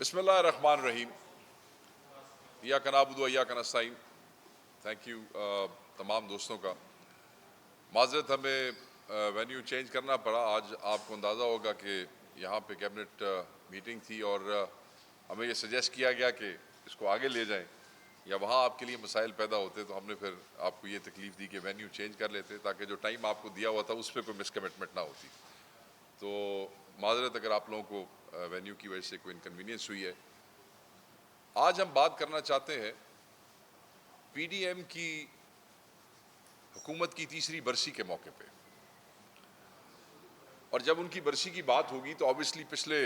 बिस्मिल्लाहिर्रहमानिर्रहीम। इय्याका नअबुदु व इय्याका नस्तईन। Thank you तमाम दोस्तों का। माज़रत हमें वेन्यू चेंज करना पड़ा। आज आपको अंदाज़ा होगा कि यहाँ पे कैबिनेट मीटिंग थी और हमें ये सजेस्ट किया गया कि इसको आगे ले जाएं या वहाँ आपके लिए मसाइल पैदा होते, तो हमने फिर आपको ये तकलीफ़ दी कि वेन्यू चेंज कर लेते ताकि जो टाइम आपको दिया हुआ था उस पर कोई मिसकमिटमेंट ना होती। तो माज़रत अगर आप लोगों को वेन्यू की वजह से कोई इनकन्वीनियंस हुई है। आज हम बात करना चाहते हैं पीडीएम की हुकूमत की तीसरी बरसी के मौके पे। और जब उनकी बरसी की बात होगी तो ऑब्वियसली पिछले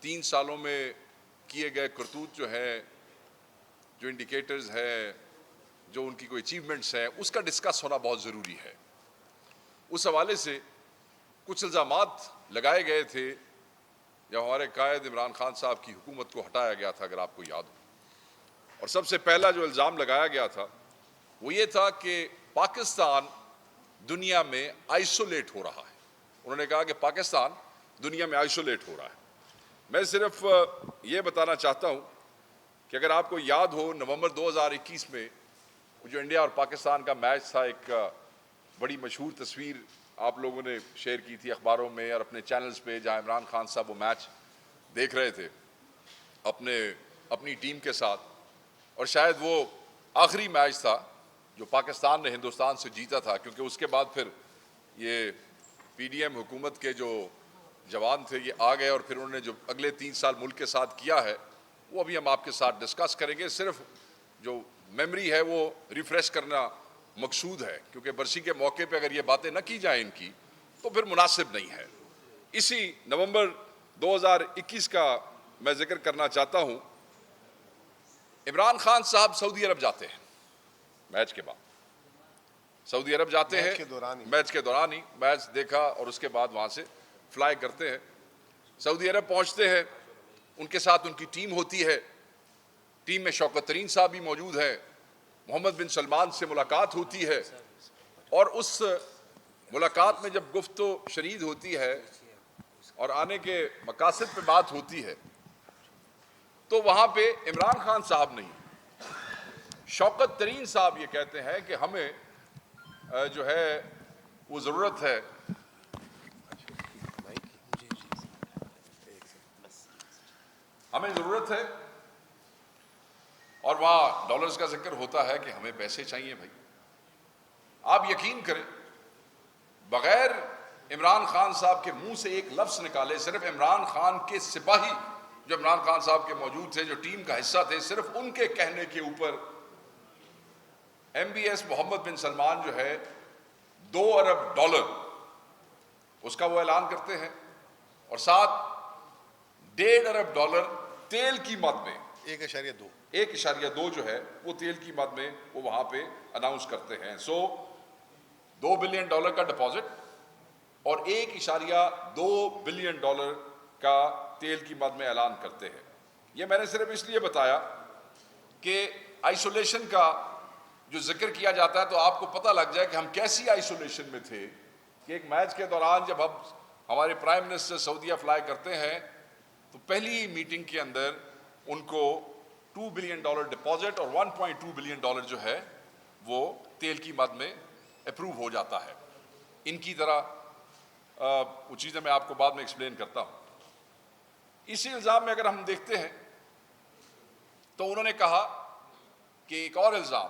3 सालों में किए गए करतूत जो है, जो इंडिकेटर्स है, जो उनकी कोई अचीवमेंट्स हैं, उसका डिस्कस होना बहुत ज़रूरी है। उस हवाले से कुछ इल्ज़ामात लगाए गए थे जब हमारे कायद इमरान खान साहब की हुकूमत को हटाया गया था, अगर आपको याद हो। और सबसे पहला जो इल्ज़ाम लगाया गया था वो ये था कि पाकिस्तान दुनिया में आइसोलेट हो रहा है। उन्होंने कहा कि पाकिस्तान दुनिया में आइसोलेट हो रहा है। मैं सिर्फ ये बताना चाहता हूँ कि अगर आपको याद हो, नवंबर 2021 में जो इंडिया और पाकिस्तान का मैच था, एक बड़ी मशहूर तस्वीर आप लोगों ने शेयर की थी अखबारों में और अपने चैनल्स पे, जहां इमरान खान साहब वो मैच देख रहे थे अपनी टीम के साथ। और शायद वो आखिरी मैच था जो पाकिस्तान ने हिंदुस्तान से जीता था, क्योंकि उसके बाद फिर ये पीडीएम हुकूमत के जो जवान थे ये आ गए और फिर उन्होंने जो अगले 3 साल मुल्क के साथ किया है वो अभी हम आपके साथ डिस्कस करेंगे। सिर्फ जो मेमोरी है वो रिफ्रेश करना मकसूद है, क्योंकि बरसी के मौके पे अगर ये बातें न की जाएं इनकी तो फिर मुनासिब नहीं है। इसी नवंबर 2021 का मैं जिक्र करना चाहता हूं। इमरान खान साहब सऊदी अरब जाते हैं मैच के बाद, सऊदी अरब जाते हैं मैच के दौरान ही मैच देखा और उसके बाद वहां से फ्लाई करते हैं, सऊदी अरब पहुंचते हैं। उनके साथ उनकी टीम होती है। टीम में शौकत तरीन साहब भी मौजूद है। मोहम्मद बिन सलमान से मुलाकात होती है और उस मुलाकात में जब गुफ्तो शरीद होती है और आने के मकासद पे बात होती है तो वहां पे इमरान खान साहब नहीं, शौकत तरीन साहब ये कहते हैं कि हमें जो है वो ज़रूरत है, हमें ज़रूरत है। और वहाँ डॉलर्स का जिक्र होता है कि हमें पैसे चाहिए भाई। आप यकीन करें, बगैर इमरान खान साहब के मुंह से एक लफ्ज़ निकाले, सिर्फ इमरान खान के सिपाही जो इमरान खान साहब के मौजूद थे, जो टीम का हिस्सा थे, सिर्फ उनके कहने के ऊपर MBS मोहम्मद बिन सलमान जो है $2 अरब उसका वो ऐलान करते हैं और साथ $1.5 अरब तेल की मद में 1.2 जो है वो तेल की मद में वो वहां पे अनाउंस करते हैं। सो $2 बिलियन का डिपॉजिट और $1.2 बिलियन का तेल की मद में ऐलान करते हैं। ये मैंने सिर्फ इसलिए बताया कि आइसोलेशन का जो जिक्र किया जाता है तो आपको पता लग जाए कि हम कैसी आइसोलेशन में थे कि एक मैच के दौरान जब हम हमारे प्राइम मिनिस्टर सऊदीया फ्लाई करते हैं तो पहली मीटिंग के अंदर उनको $2 बिलियन डिपॉजिट और $1.2 बिलियन जो है वो तेल की मद में अप्रूव हो जाता है। इनकी तरह वो चीज़ें मैं आपको बाद में एक्सप्लेन करता हूँ। इसी इल्ज़ाम में अगर हम देखते हैं तो उन्होंने कहा कि एक और इल्ज़ाम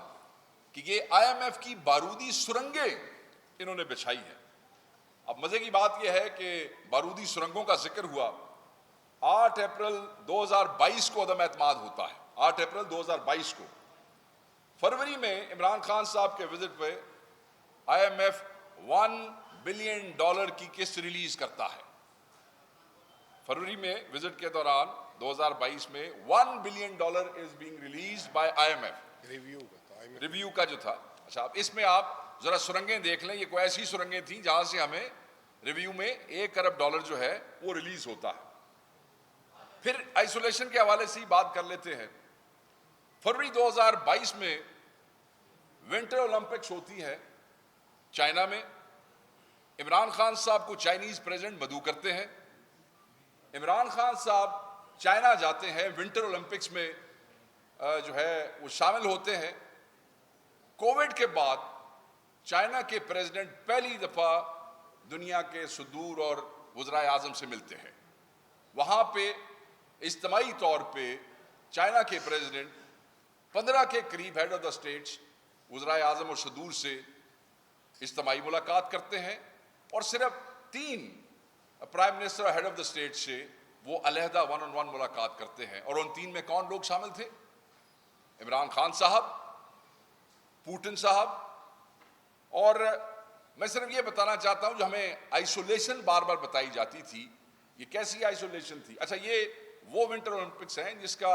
कि ये IMF की बारूदी सुरंगें इन्होंने बिछाई हैं। अब मज़े की बात यह है कि बारूदी सुरंगों का जिक्र हुआ 8 अप्रैल 2022 को अदम एतमाद होता है। 8 अप्रैल 2022 को फरवरी में इमरान खान साहब के विजिट पे IMF $1 बिलियन की किस्त रिलीज करता है। फरवरी में विजिट के दौरान 2022 में $1 billion is being release by IMF। Review का जो था। अच्छा, अब इसमें आप जरा सुरंगें देख लें, ये कोई ऐसी सुरंगें थी जहां से हमें रिव्यू में $1 अरब जो है वो रिलीज होता है। फिर आइसोलेशन के हवाले से ही बात कर लेते हैं। फरवरी 2022 में विंटर ओलंपिक्स होती है चाइना में। इमरान खान साहब को चाइनीज प्रेसिडेंट मदऊ करते हैं। इमरान खान साहब चाइना जाते हैं, विंटर ओलंपिक्स में जो है वो शामिल होते हैं। कोविड के बाद चाइना के प्रेसिडेंट पहली दफा दुनिया के सुदूर और वज़राए आज़म से मिलते हैं। वहां पे इज्तिमाई तौर पे चाइना के प्रेसिडेंट 15 के करीब हेड ऑफ द स्टेट्स वज़राए आज़म और सुदूर से इज्तिमाई मुलाकात करते हैं, और सिर्फ 3 प्राइम मिनिस्टर और हेड ऑफ द स्टेट से वो अलहदा 1-on-1 मुलाकात करते हैं। और उन 3 में कौन लोग शामिल थे? इमरान खान साहब, पुतिन साहब। और मैं सिर्फ ये बताना चाहता हूं, जो हमें आइसोलेशन बार बार बताई जाती थी, ये कैसी आइसोलेशन थी? अच्छा, ये वो विंटर ओलंपिक्स हैं जिसका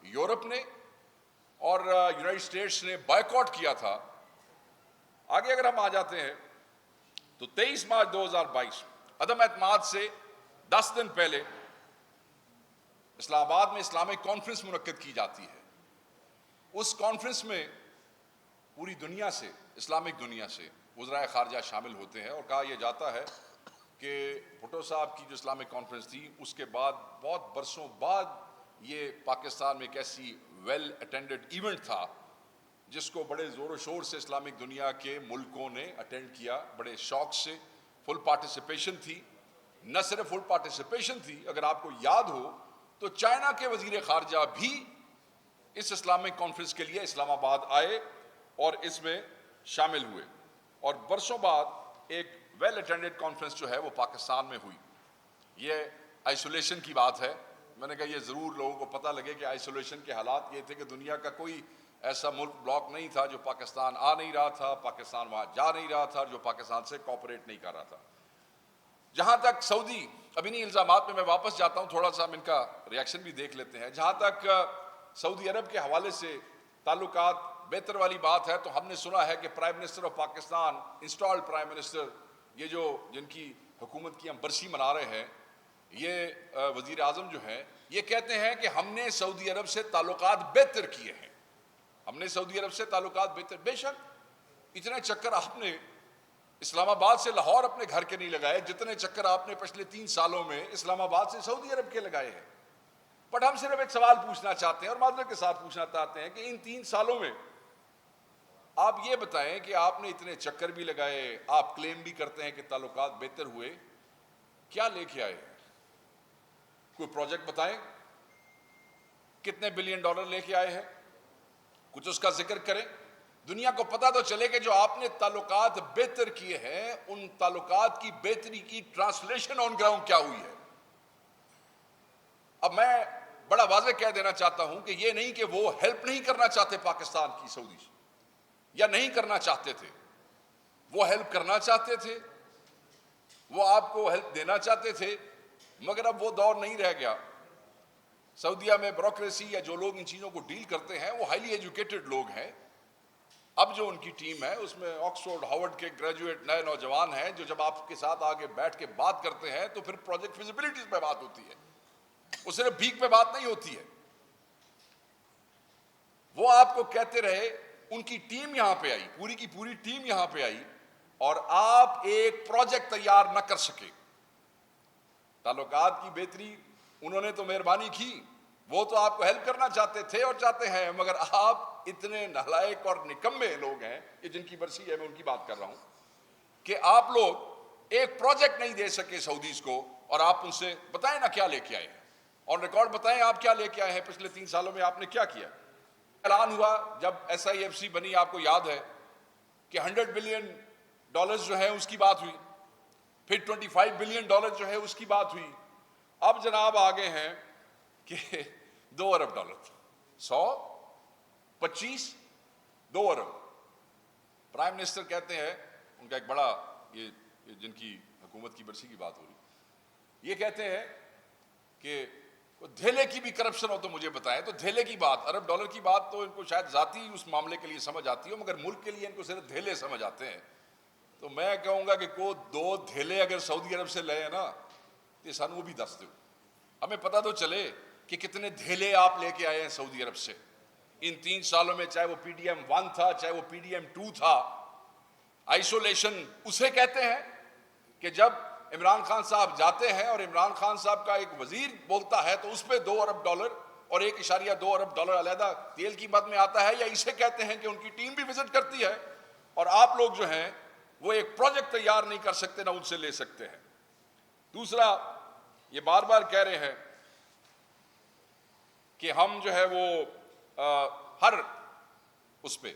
यूरोप ने और यूनाइटेड स्टेट्स ने बॉयकॉट किया था। आगे अगर हम आ जाते हैं तो 23 मार्च 2022 अदम एतमाद से 10 दिन पहले इस्लामाबाद में इस्लामिक कॉन्फ्रेंस मुनक्किद की जाती है। उस कॉन्फ्रेंस में पूरी दुनिया से, इस्लामिक दुनिया से वज़राए ख़ारजा शामिल होते हैं, और कहा यह जाता है कि भुट्टो साहब की जो इस्लामिक कॉन्फ्रेंस थी उसके बाद बहुत बरसों बाद ये पाकिस्तान में एक ऐसी वेल अटेंडेड इवेंट था जिसको बड़े ज़ोर शोर से इस्लामिक दुनिया के मुल्कों ने अटेंड किया, बड़े शौक से। फुल पार्टिसिपेशन थी। न सिर्फ फुल पार्टिसिपेशन थी, अगर आपको याद हो तो चाइना के वज़ीर ख़ारजा भी इस इस्लामिक कॉन्फ्रेंस के लिए इस्लामाबाद आए और इसमें शामिल हुए, और बरसों बाद एक वेल अटेंडेड कॉन्फ्रेंस जो है वो पाकिस्तान में हुई। ये आइसोलेशन की बात है। मैंने कहा ये ज़रूर लोगों को पता लगे कि आइसोलेशन के हालात ये थे कि दुनिया का कोई ऐसा मुल्क ब्लॉक नहीं था जो पाकिस्तान आ नहीं रहा था, पाकिस्तान वहाँ जा नहीं रहा था, जो पाकिस्तान से कोऑपरेट नहीं कर रहा था। जहाँ तक सऊदी, अभी नहीं इल्ज़ामात में मैं वापस जाता हूँ, थोड़ा सा हम इनका रिएक्शन भी देख लेते हैं। जहाँ तक सऊदी अरब के हवाले से ताल्लुकात बेहतर वाली बात है, तो हमने सुना है कि prime minister of Pakistan, installed prime minister, ये जो जिनकी हुकूमत की हम बरसी मना रहे हैं, ये वज़ीर आज़म जो हैं, ये कहते हैं कि हमने सऊदी अरब से ताल्लुकात बेहतर किए हैं, हमने सऊदी अरब से ताल्लुकात बेहतर। बेशक इतने चक्कर आपने इस्लामाबाद से लाहौर अपने घर के नहीं लगाए जितने चक्कर आपने पिछले 3 सालों में इस्लामाबाद से सऊदी अरब के लगाए हैं। बट हम सिर्फ एक सवाल पूछना चाहते हैं और मादरत के साथ पूछना चाहते हैं कि इन 3 सालों में आप ये बताएं कि आपने इतने चक्कर भी लगाए, आप क्लेम भी करते हैं कि ताल्लुकात बेहतर हुए, क्या लेके आए? कोई प्रोजेक्ट बताएं, कितने बिलियन डॉलर लेके आए हैं, कुछ उसका जिक्र करें। दुनिया को पता तो चले कि जो आपने ताल्लुकात बेहतर किए हैं, उन ताल्लुकात की बेहतरी की ट्रांसलेशन ऑन ग्राउंड क्या हुई है। अब मैं बड़ा वाज़ेह कह देना चाहता हूं कि ये नहीं कि वो हेल्प नहीं करना चाहते पाकिस्तान की सऊदी से, या नहीं करना चाहते थे, वो हेल्प करना चाहते थे, वो आपको हेल्प देना चाहते थे, मगर अब वो दौर नहीं रह गया। सऊदीया में ब्यूरोक्रेसी या जो लोग इन चीज़ों को डील करते हैं वो हाईली एजुकेटेड लोग हैं। अब जो उनकी टीम है उसमें ऑक्सफोर्ड, हार्वर्ड के ग्रेजुएट नए नौजवान हैं, जो जब आपके साथ आगे बैठ के बात करते हैं तो फिर प्रोजेक्ट फिजिबिलिटीज पे बात होती है, वो सिर्फ भीख पे बात नहीं होती है। वो आपको कहते रहे, उनकी टीम यहां पे आई, पूरी की पूरी टीम यहां पे आई, और आप एक प्रोजेक्ट तैयार न कर सके। ताल्लुकात की बेहतरी उन्होंने तो मेहरबानी की, वो तो आपको हेल्प करना चाहते थे और चाहते हैं, मगर आप इतने नालायक और निकम्मे लोग हैं, ये जिनकी बरसी है मैं उनकी बात कर रहा हूं, कि आप लोग एक प्रोजेक्ट नहीं दे सके सऊदीज को, और आप उनसे बताएं ना क्या लेके आए हैं, और रिकॉर्ड बताएं आप क्या लेके आए हैं, पिछले 3 सालों में आपने क्या किया। ऐलान हुआ जब SIFC बनी, आपको याद है कि $100 बिलियन जो है उसकी बात हुई, फिर $25 बिलियन जो है उसकी बात हुई। अब जनाब आ गए हैं कि $2 अरब, 100, 25, $2 अरब। प्राइम मिनिस्टर कहते हैं, उनका एक बड़ा, ये जिनकी हुकूमत की बरसी की बात हो रही, ये कहते हैं कि धेले की भी करप्शन हो तो मुझे बताएं। तो धेले की बात, $1 अरब की बात तो इनको शायद जाती उस मामले के लिए समझ आती हो, मगर मुल्क के लिए इनको सिर्फ धेले समझ आते हैं। तो मैं कहूँगा कि को 2 धेले अगर सऊदी अरब से ले ना, तो सानू वो भी दस दो, हमें पता तो चले कि कितने धेले आप लेके आए हैं सऊदी अरब से इन 3 सालों में, चाहे वो PDM 1 था, चाहे वो PDM 2 था। आइसोलेशन उसे कहते हैं कि जब इमरान खान साहब जाते हैं और इमरान खान साहब का एक वजीर बोलता है तो उस पर $2 अरब और $1.2 अरब अलहदा तेल की मद में आता है, या इसे कहते हैं कि उनकी टीम भी विजिट करती है और आप लोग जो हैं वो एक प्रोजेक्ट तैयार नहीं कर सकते, ना उनसे ले सकते हैं। दूसरा, ये बार बार कह रहे हैं कि हम जो है वो हर उस पे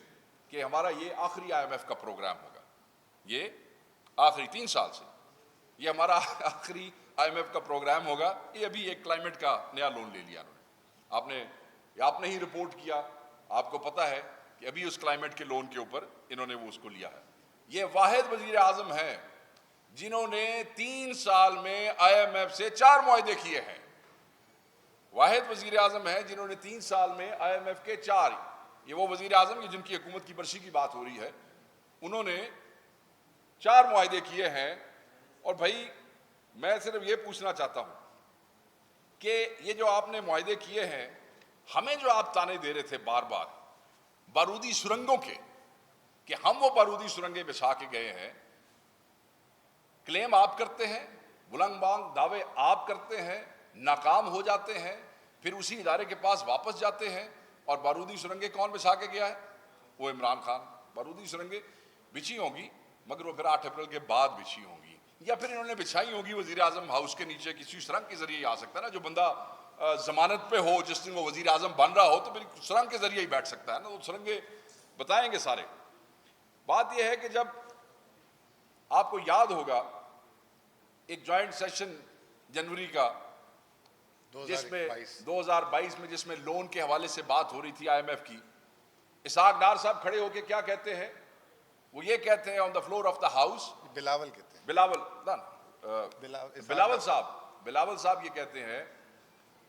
कि हमारा ये आखिरी IMF का प्रोग्राम होगा, ये आखिरी 3 साल से ये हमारा आखिरी IMF का प्रोग्राम होगा। ये अभी एक क्लाइमेट का नया लोन ले लिया उन्होंने, आपने ही रिपोर्ट किया, आपको पता है कि अभी उस क्लाइमेट के लोन के ऊपर इन्होंने वो उसको लिया है। ये वाहिद वजीर आजम है जिन्होंने 3 साल में IMF से 4 मुआहदे किए हैं। वाहिद वजीर आजम है जिन्होंने 3 साल में IMF के 4, ये वो वजीर आजम जिनकी हुकूमत की बरसी की बात हो रही है, उन्होंने 4 मुआहदे किए हैं। और भाई मैं सिर्फ ये पूछना चाहता हूं कि ये जो आपने मुआहदे किए हैं, हमें जो आप ताने दे रहे थे बार बार बारूदी सुरंगों के कि हम वो बारूदी सुरंगें बिछा के गए हैं, क्लेम आप करते हैं, बुलंद बांग दावे आप करते हैं, नाकाम हो जाते हैं, फिर उसी इदारे के पास वापस जाते हैं और बारूदी सुरंगें कौन बिछा के गया है? वो इमरान खान। बारूदी सुरंगें बिछी होंगी मगर वो फिर 8 अप्रैल के बाद बिछी होंगी, या फिर इन्होंने बिछाई होगी वजीर आजम हाउस के नीचे किसी सुरंग के जरिए आ सकता है ना। जो बंदा जमानत पे हो, जिस दिन वो वजीर आजम बन रहा हो, तो फिर सुरंग के जरिए ही बैठ सकता है ना। वो सुरंगे बताएंगे सारे। बात यह है कि जब आपको याद होगा एक जॉइंट सेशन जनवरी का 2022 में जिसमें लोन के हवाले से बात हो रही थी IMF की, इसहाक डार साहब खड़े होकर क्या कहते हैं? वो ये कहते हैं on the floor of the house, Bilawal कहते हैं, बिलावल साहब ये कहते हैं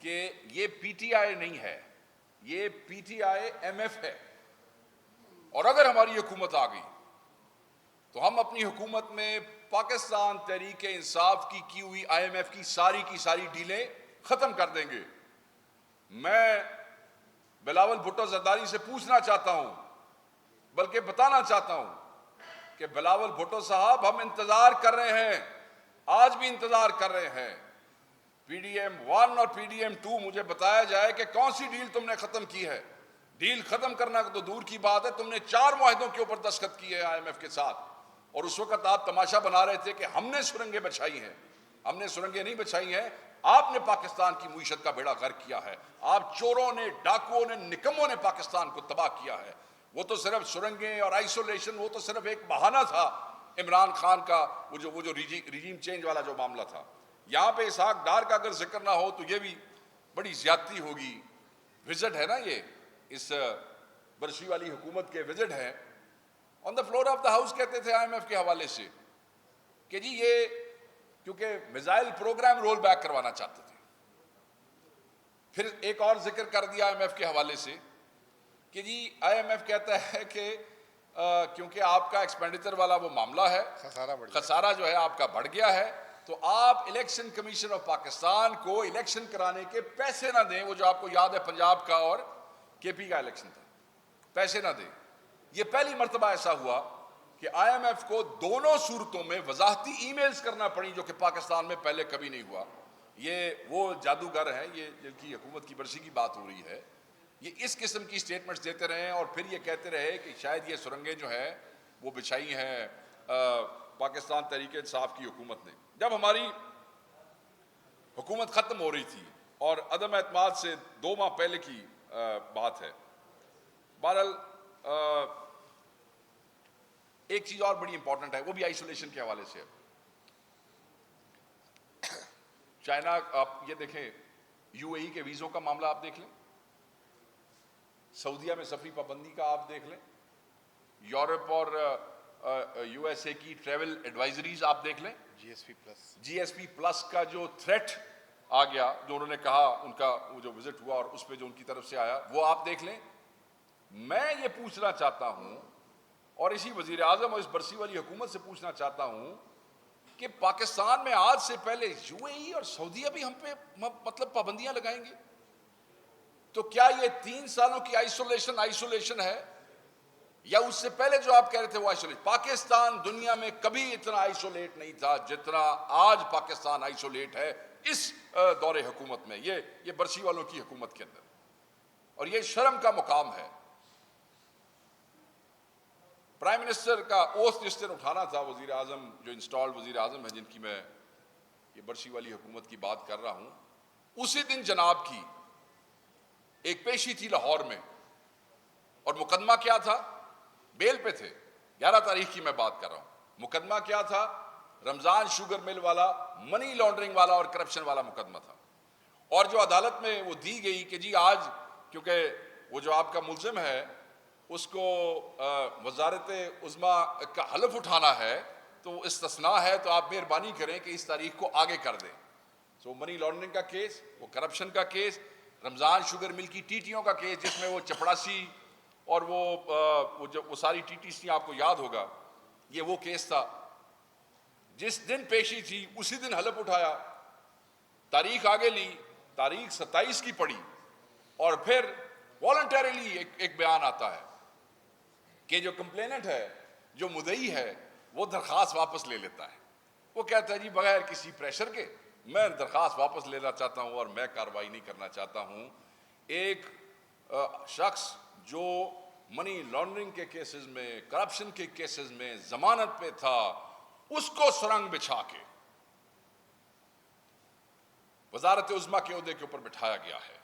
कि ये PTI नहीं है, ये PTI MF है, और अगर हमारी हुकूमत आ गई तो हम अपनी हुकूमत में पाकिस्तान तहरीक इंसाफ की हुई IMF की सारी डीलें खत्म कर देंगे। मैं बिलावल भुट्टो जरदारी से पूछना चाहता हूं, बल्कि बताना चाहता हूं कि बिलावल भुट्टो साहब, हम इंतजार कर रहे हैं, आज भी इंतजार कर रहे हैं। PDM 1 और PDM 2 मुझे बताया जाए कि कौन सी डील तुमने खत्म की है। डील खत्म करना तो दूर की बात है, तुमने 4 मुआहदों के ऊपर दस्तखत किए हैं IMF के साथ, और उस वक्त आप तमाशा बना रहे थे कि हमने सुरंगें बछाई हैं। हमने सुरंगें नहीं बछाई हैं, आपने पाकिस्तान की मुईशत का बेड़ा गर्क किया है। आप चोरों ने, डाकुओं ने, निकम्मों ने पाकिस्तान को तबाह किया है। वो तो सिर्फ सुरंगें और आइसोलेशन, वो तो सिर्फ एक बहाना था इमरान खान का, वो जो रिजीम चेंज वाला जो मामला था। यहाँ पे इसहाक डार का अगर जिक्र ना हो तो ये भी बड़ी ज्यादती होगी। विजिट है ना, ये इस बरसी वाली हुकूमत के विजिट है। On the floor of the house कहते थे IMF के हवाले से कि जी ये क्योंकि मिसाइल प्रोग्राम रोल बैक करवाना चाहते थे। फिर एक और जिक्र कर दिया IMF के हवाले से कि जी IMF कहता है कि क्योंकि आपका एक्सपेंडिचर वाला वो मामला है, खसारा जो है आपका बढ़ गया है, तो आप इलेक्शन कमीशन ऑफ पाकिस्तान को इलेक्शन कराने के पैसे ना दें। वो जो आपको याद है पंजाब का और KP का इलेक्शन था, पैसे ना दें। ये पहली मर्तबा ऐसा हुआ कि IMF को दोनों सूरतों में वजाहती ईमेल्स करना पड़ी, जो कि पाकिस्तान में पहले कभी नहीं हुआ। ये वो जादूगर हैं, ये जिनकी हुकूमत की बरसी की बात हो रही है, ये इस किस्म की स्टेटमेंट्स देते रहे और फिर ये कहते रहे कि शायद ये सुरंगें जो हैं वो बिछाई हैं पाकिस्तान तहरीक इंसाफ की हुकूमत ने। जब हमारी हुकूमत ख़त्म हो रही थी और अदम एतमाद से 2 माह पहले की बात है। बहरहाल एक चीज और बड़ी इंपॉर्टेंट है, वो भी आइसोलेशन के हवाले से है। चाइना, आप ये देखें, UAE के वीज़ों का मामला आप देख लें, सऊदीया में सफरी पाबंदी का आप देख लें, यूरोप और USA की ट्रैवल एडवाइजरीज आप देख लें, GSP प्लस का जो थ्रेट आ गया, जो उन्होंने कहा, उनका वो जो विजिट हुआ और उस पर जो उनकी तरफ से आया, वो आप देख लें। मैं ये पूछना चाहता हूं और इसी वजीर आजम और इस बरसी वाली हुकूमत से पूछना चाहता हूं कि पाकिस्तान में आज से पहले UAE और सऊदीया भी हम पे मतलब पाबंदियां लगाएंगे, तो क्या ये 3 सालों की आइसोलेशन है? या उससे पहले जो आप कह रहे थे वो आइसोलेट, पाकिस्तान दुनिया में कभी इतना आइसोलेट नहीं था जितना आज पाकिस्तान आइसोलेट है इस दौरे हुकूमत में, ये बरसी वालों की हुकूमत के अंदर। और ये शर्म का मुकाम है। प्राइम मिनिस्टर का ओथ जिस दिन उठाना था, वजीर आजम जो इंस्टॉल्ड वजीर आजम है जिनकी मैं ये बरसी वाली हुकूमत की बात कर रहा हूं, उसी दिन जनाब की एक पेशी थी लाहौर में, और मुकदमा क्या था? बेल पे थे, 11 तारीख की मैं बात कर रहा हूं। मुकदमा क्या था? रमजान शुगर मिल वाला, मनी लॉन्ड्रिंग वाला और करप्शन वाला मुकदमा था। और जो अदालत में वो दी गई कि जी आज क्योंकि वो जो आपका मुलजिम है उसको वजारत उज़्मा का हलफ उठाना है, तो इस्तिस्ना है, तो आप मेहरबानी करें कि इस तारीख को आगे कर दें। तो मनी लॉन्ड्रिंग का केस, वो करप्शन का केस, रमजान शुगर मिल की टीटियों का केस जिसमें वो चपड़ासी और वो सारी टीटीसी आपको याद होगा, ये वो केस था। जिस दिन पेशी थी उसी दिन हलफ उठाया, तारीख आगे ली, तारीख 27 की पड़ी, और फिर वॉलंटरीली एक बयान आता है कि जो कंप्लेनेंट है, जो मुदई है, वो दरख्वास्त वापस ले लेता है। वो कहता है जी बगैर किसी प्रेशर के मैं दरख्वास्त वापस लेना चाहता हूं और मैं कार्रवाई नहीं करना चाहता हूं। एक शख्स जो मनी लॉन्ड्रिंग के केसेस में, करप्शन के केसेस में जमानत पे था, उसको सुरंग बिछा के वजारत उज़्मा के ओहदे के ऊपर बिठाया गया है।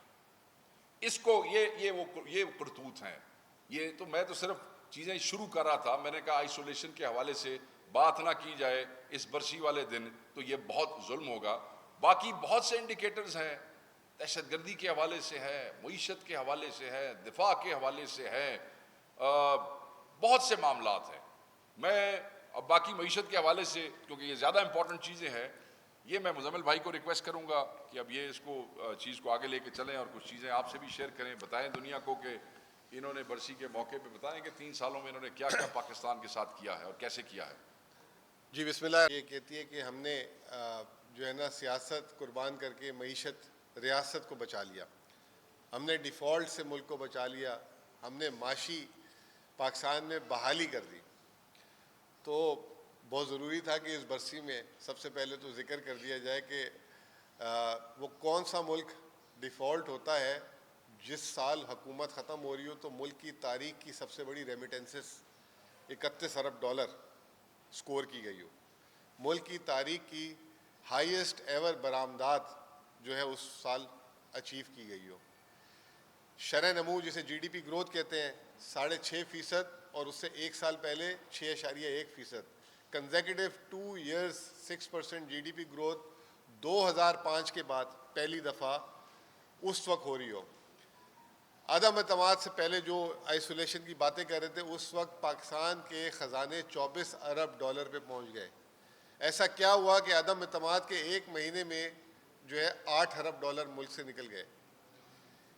इसको ये करतूत हैं। ये तो मैं तो सिर्फ चीज़ें शुरू कर रहा था। मैंने कहा आइसोलेशन के हवाले से बात ना की जाए इस बरसी वाले दिन तो ये बहुत जुल्म होगा। बाकी बहुत से इंडिकेटर्स हैं, दहशतगर्दी के हवाले से है, मईशत के हवाले से है, दिफा के हवाले से है, बहुत से मामलात हैं। मैं अब बाकी मईशत के हवाले से, क्योंकि ये ज़्यादा इंपॉर्टेंट चीज़ें हैं, ये मैं मुज़म्मिल भाई को रिक्वेस्ट करूँगा कि अब ये इसको चीज़ को आगे लेके चलें और कुछ चीज़ें आपसे भी शेयर करें, बताएं दुनिया को कि इन्होंने बरसी के मौके पे बताएं कि 3 सालों में इन्होंने क्या क्या पाकिस्तान के साथ किया है और कैसे किया है। जी बिस्मिल्लाह। ये कहती है कि हमने जो है ना सियासत कुर्बान करके मईशत रियासत को बचा लिया, हमने डिफ़ॉल्ट से मुल्क को बचा लिया, हमने माशी पाकिस्तान में बहाली कर दी। तो बहुत ज़रूरी था कि इस बरसी में सबसे पहले तो ज़िक्र कर दिया जाए कि वो कौन सा मुल्क डिफ़ॉल्ट होता है जिस साल हुकूमत ख़त्म हो रही हो तो मुल्क की तारीख की सबसे बड़ी रेमिटेंसेस 31 अरब डॉलर स्कोर की गई हो, मुल्क की तारीख की हाईएस्ट एवर बरामदात जो है उस साल अचीव की गई हो। शरह नमू जिसे जीडीपी ग्रोथ कहते हैं 6.5% और उससे एक साल पहले 6.1%। कंसेक्यूटिव 2 years 6% जीडीपी ग्रोथ 2005 के बाद पहली दफ़ा उस वक्त हो रही हो। अदम एतमाद से पहले जो आइसोलेशन की बातें कर रहे थे उस वक्त पाकिस्तान के ख़जाने 24 अरब डॉलर पे पहुंच गए। ऐसा क्या हुआ कि अदम एतमाद के एक महीने में जो है 8 अरब डॉलर मुल्क से निकल गए।